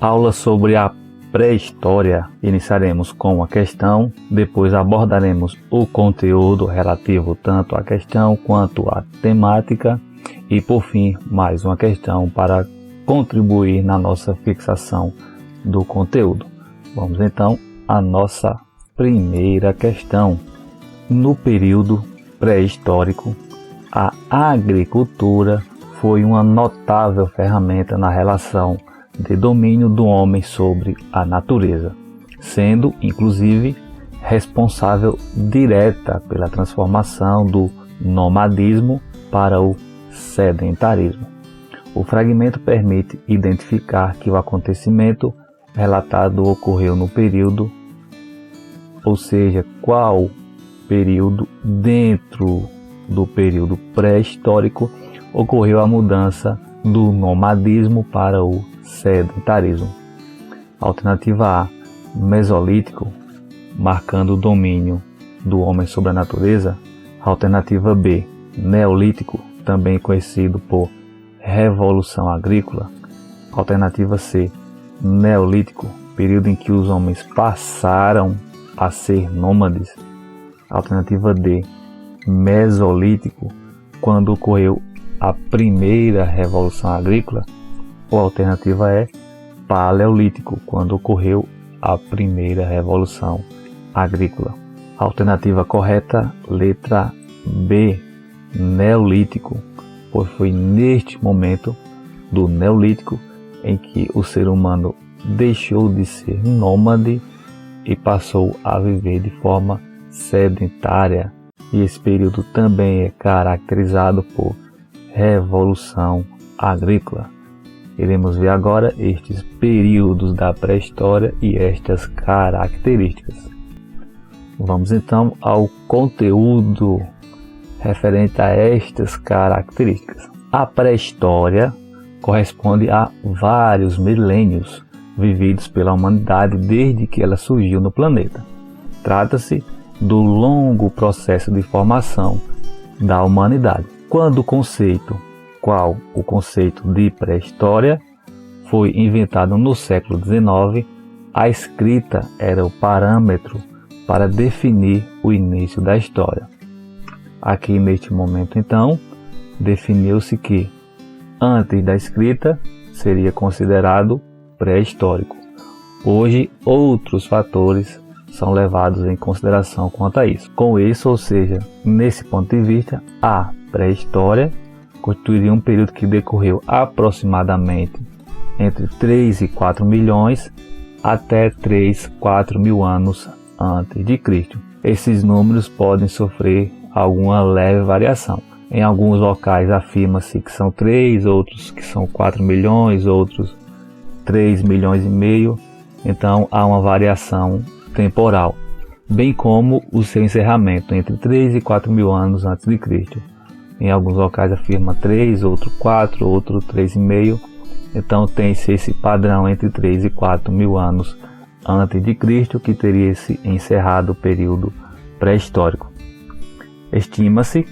Aula sobre a pré-história. Iniciaremos com uma questão, depois abordaremos o conteúdo relativo tanto à questão quanto à temática e, por fim, mais uma questão para contribuir na nossa fixação do conteúdo. Vamos então à nossa primeira questão. No período pré-histórico, a agricultura foi uma notável ferramenta na relação de domínio do homem sobre a natureza, sendo, inclusive, responsável direta pela transformação do nomadismo para o sedentarismo. O fragmento permite identificar que o acontecimento relatado ocorreu no período, ou seja, qual período dentro do período pré-histórico ocorreu a mudança do nomadismo para o sedentarismo. Alternativa A, Mesolítico, marcando o domínio do homem sobre a natureza. Alternativa B, Neolítico, também conhecido por Revolução Agrícola. Alternativa C, Neolítico, período em que os homens passaram a ser nômades. Alternativa D, Mesolítico, quando ocorreu a primeira Revolução Agrícola. Ou a alternativa é Paleolítico, quando ocorreu a primeira Revolução Agrícola. A alternativa correta, letra B, Neolítico, pois foi neste momento do Neolítico em que o ser humano deixou de ser nômade e passou a viver de forma sedentária. E esse período também é caracterizado por Revolução Agrícola. Iremos ver agora estes períodos da pré-história e estas características. Vamos então ao conteúdo referente a estas características. A pré-história corresponde a vários milênios vividos pela humanidade desde que ela surgiu no planeta. Trata-se do longo processo de formação da humanidade. Quando o conceito de pré-história foi inventado no século XIX, a escrita era o parâmetro para definir o início da história. Aqui neste momento, então, definiu-se que antes da escrita seria considerado pré-histórico. Hoje, outros fatores são levados em consideração quanto a isso. Com isso, ou seja, nesse ponto de vista, a pré-história constituiria um período que decorreu aproximadamente entre 3 e 4 milhões até 3, 4 mil anos antes de Cristo. Esses números podem sofrer alguma leve variação. Em alguns locais afirma-se que são 3, outros que são 4 milhões, outros 3 milhões e meio. Então há uma variação temporal, bem como o seu encerramento entre 3 e 4 mil anos antes de Cristo. Em alguns locais afirma 3, outro 4, outro 3,5. Então tem-se esse padrão entre 3 e 4 mil anos antes de Cristo, que teria se encerrado o período pré-histórico. Estima-se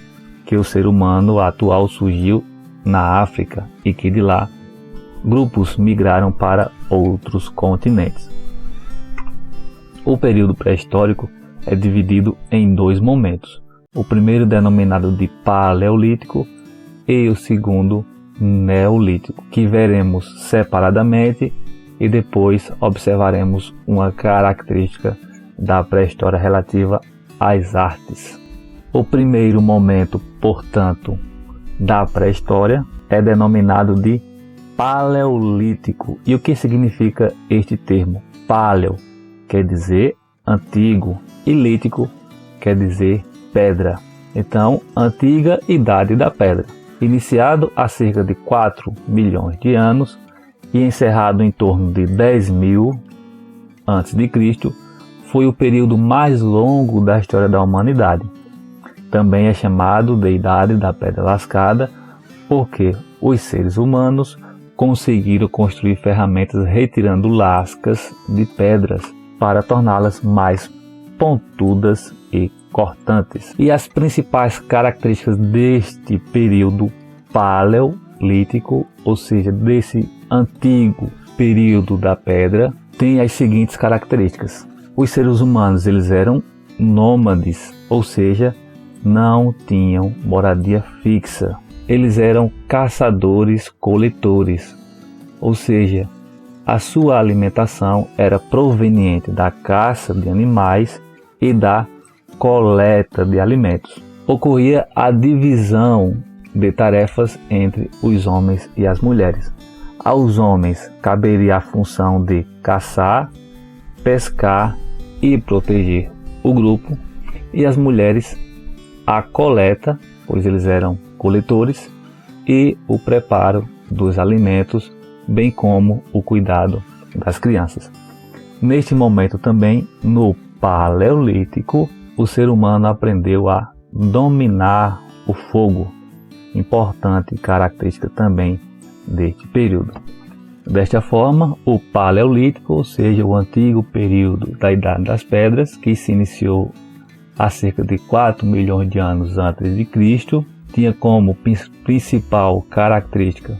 que o ser humano atual surgiu na África e que de lá grupos migraram para outros continentes. O período pré-histórico é dividido em dois momentos. O primeiro denominado de Paleolítico e o segundo Neolítico, que veremos separadamente e depois observaremos uma característica da pré-história relativa às artes. O primeiro momento, portanto, da pré-história é denominado de Paleolítico. E o que significa este termo? Paleo quer dizer antigo e lítico quer dizer pedra. Então, antiga idade da pedra. Iniciado há cerca de 4 milhões de anos e encerrado em torno de 10.000 a.C., foi o período mais longo da história da humanidade. Também é chamado de Idade da Pedra Lascada, porque os seres humanos conseguiram construir ferramentas retirando lascas de pedras para torná-las mais pontudas e cortantes. E as principais características deste período paleolítico, ou seja, desse antigo período da pedra tem as seguintes características. Os seres humanos eles eram nômades, ou seja, não tinham moradia fixa. Eles eram caçadores-coletores, ou seja, a sua alimentação era proveniente da caça de animais e da coleta de alimentos. Ocorria a divisão de tarefas entre os homens e as mulheres. Aos homens caberia a função de caçar, pescar e proteger o grupo, e as mulheres a coleta, pois eles eram coletores, e o preparo dos alimentos, bem como o cuidado das crianças. Neste momento também, no Paleolítico, o ser humano aprendeu a dominar o fogo, importante característica também deste período. Desta forma, o Paleolítico, ou seja, o antigo período da Idade das Pedras, que se iniciou há cerca de 4 milhões de anos antes de Cristo, tinha como principal característica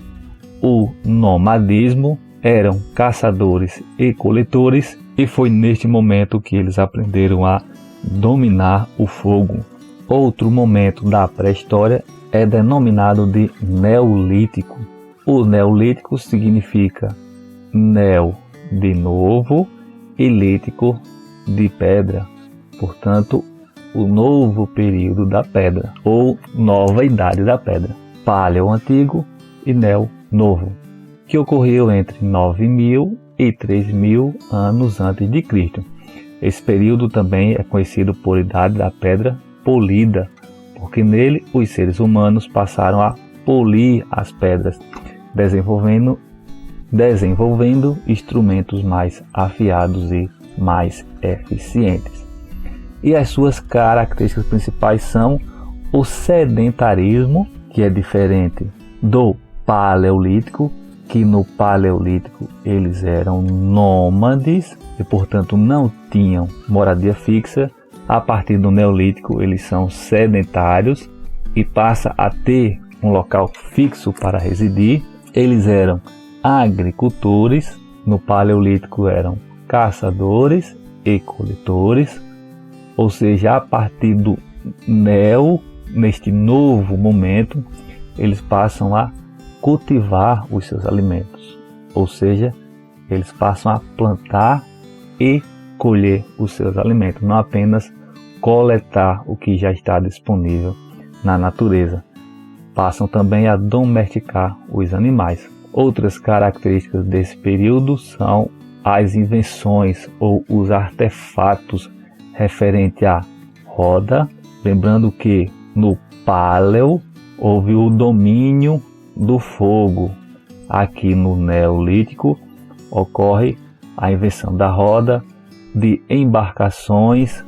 o nomadismo, eram caçadores e coletores, e foi neste momento que eles aprenderam a dominar o fogo. Outro momento da pré-história é denominado de Neolítico. O Neolítico significa neo de novo e lítico de pedra, portanto, o novo período da pedra, ou nova idade da pedra. Paleo antigo e Neo novo, que ocorreu entre 9.000 e 3.000 anos antes de Cristo. Esse período também é conhecido por Idade da Pedra Polida, porque nele os seres humanos passaram a polir as pedras, desenvolvendo instrumentos mais afiados e mais eficientes. E as suas características principais são o sedentarismo, que é diferente do Paleolítico, que no Paleolítico eles eram nômades e, portanto, não tinham moradia fixa. A partir do Neolítico eles são sedentários e passa a ter um local fixo para residir. Eles eram agricultores, no Paleolítico eram caçadores e coletores, ou seja, a partir do Neo, neste novo momento, eles passam a cultivar os seus alimentos, ou seja, eles passam a plantar e colher os seus alimentos, não apenas coletar o que já está disponível na natureza. Passam também a domesticar os animais. Outras características desse período são as invenções ou os artefatos referente à roda, lembrando que no Paleo houve o domínio do fogo. Aqui no Neolítico ocorre a invenção da roda, de embarcações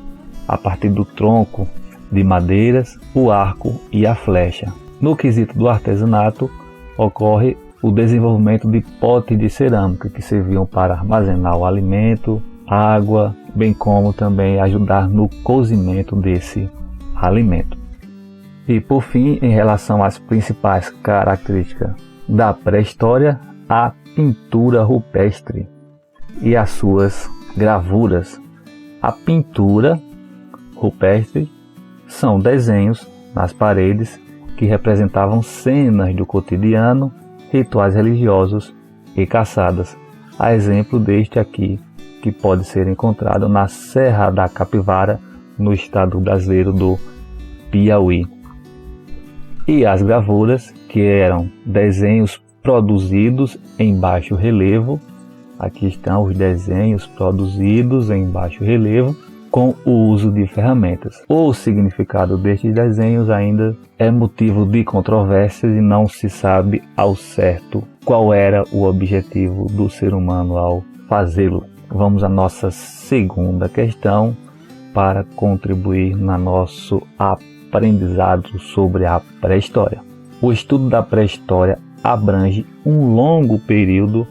a partir do tronco de madeiras, o arco e a flecha. No quesito do artesanato ocorre o desenvolvimento de potes de cerâmica que serviam para armazenar o alimento, água, bem como também ajudar no cozimento desse alimento. E por fim, em relação às principais características da pré-história, a pintura rupestre e as suas gravuras. A pintura rupestre são desenhos nas paredes que representavam cenas do cotidiano, rituais religiosos e caçadas. A exemplo deste aqui, que pode ser encontrado na Serra da Capivara, no estado brasileiro do Piauí. E as gravuras, que eram desenhos produzidos em baixo relevo. Aqui estão os desenhos produzidos em baixo relevo com o uso de ferramentas. O significado destes desenhos ainda é motivo de controvérsias e não se sabe ao certo qual era o objetivo do ser humano ao fazê-lo. Vamos à nossa segunda questão para contribuir no nosso aprendizado sobre a pré-história. O estudo da pré-história abrange um longo período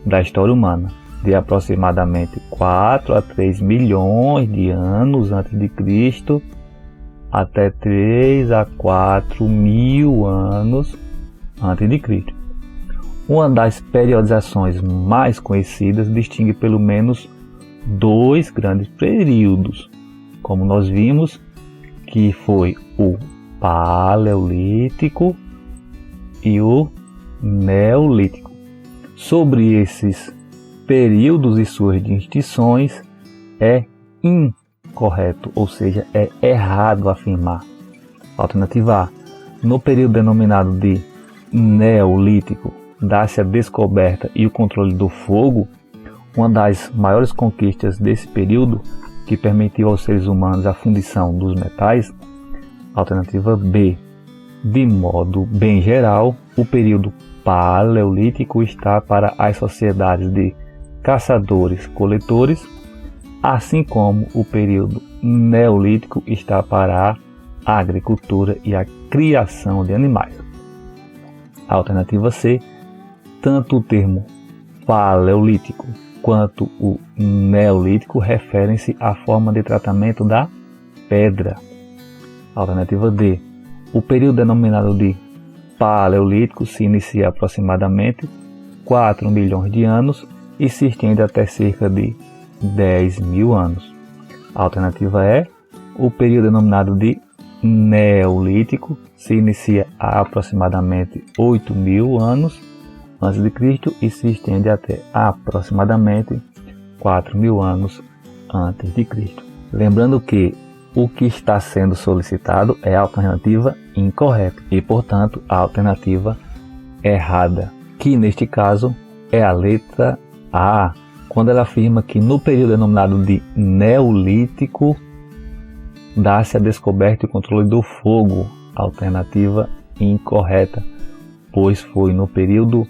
da história humana, de aproximadamente 4 a 3 milhões de anos antes de Cristo até 3 a 4 mil anos antes de Cristo. Uma das periodizações mais conhecidas distingue pelo menos 2 grandes períodos, como nós vimos, que foi o Paleolítico e o Neolítico. Sobre esses períodos e suas distinções é incorreto, ou seja, é errado afirmar. Alternativa A. No período denominado de Neolítico, dá-se a descoberta e o controle do fogo, uma das maiores conquistas desse período, que permitiu aos seres humanos a fundição dos metais. Alternativa B. De modo bem geral, o período Paleolítico está para as sociedades de caçadores-coletores, assim como o período Neolítico está para a agricultura e a criação de animais. Alternativa C. Tanto o termo Paleolítico quanto o Neolítico referem-se à forma de tratamento da pedra. Alternativa D. O período denominado de Paleolítico se inicia aproximadamente 4 milhões de anos e se estende até cerca de 10 mil anos. Alternativa E. O período denominado de Neolítico se inicia há aproximadamente 8 mil anos antes de Cristo e se estende até aproximadamente 4 mil anos antes de Cristo. Lembrando que o que está sendo solicitado é a alternativa incorreta e, portanto, a alternativa errada, que neste caso é a letra A, quando ela afirma que no período denominado de Neolítico dá-se a descoberta e o controle do fogo. Alternativa incorreta, pois foi no período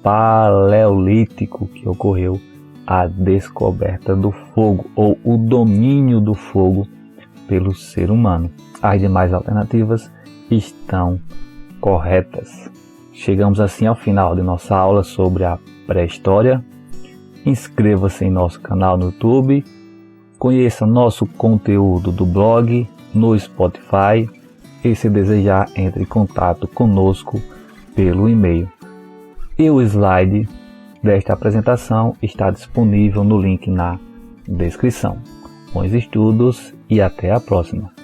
Paleolítico que ocorreu a descoberta do fogo ou o domínio do fogo pelo ser humano. As demais alternativas estão corretas. Chegamos assim ao final de nossa aula sobre a pré-história. Inscreva-se em nosso canal no YouTube, conheça nosso conteúdo do blog, no Spotify e, se desejar, entre em contato conosco pelo e-mail. E o slide desta apresentação está disponível no link na descrição. Bons estudos e até a próxima!